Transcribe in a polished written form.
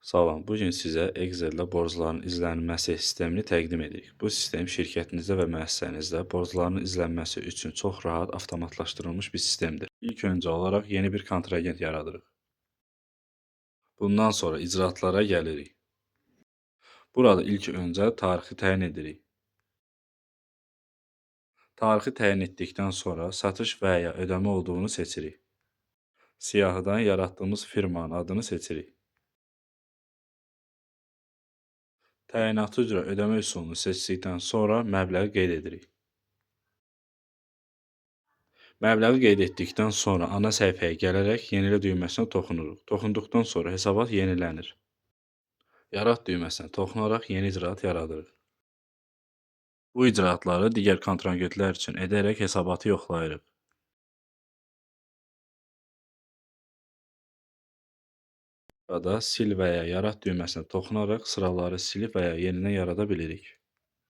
Salam, bu gün sizə Excel-də borcların izlənilməsi sistemini təqdim edirik. Bu sistem şirkətinizdə və müəssisənizdə borcların izlənməsi üçün çox rahat avtomatlaşdırılmış bir sistemdir. İlk öncə olaraq yeni bir kontragent yaradırıq. Bundan sonra icraatlara gəlirik. Burada ilk öncə tarixi təyin edirik. Tarixi təyin etdikdən sonra satış və ya ödəmə olduğunu seçirik. Siyahıdan yaratdığımız firmanın adını seçirik. Təyinatı üzrə ödəmə üsulunu seçdikdən sonra məbləği qeyd edirik. Məbləği qeyd etdikdən sonra ana səhifəyə gələrək yenilə düyməsinə toxunuruq. Toxunduqdan sonra hesabat yenilənir. Yarat düyməsinə toxunaraq yeni icraat yaradırıq. Bu icraatları digər kontragentlər üçün edərək hesabatı yoxlayırıq. Burada sil və ya yarat düyməsinə toxunaraq sıraları silib və ya yenidən yarada bilirik.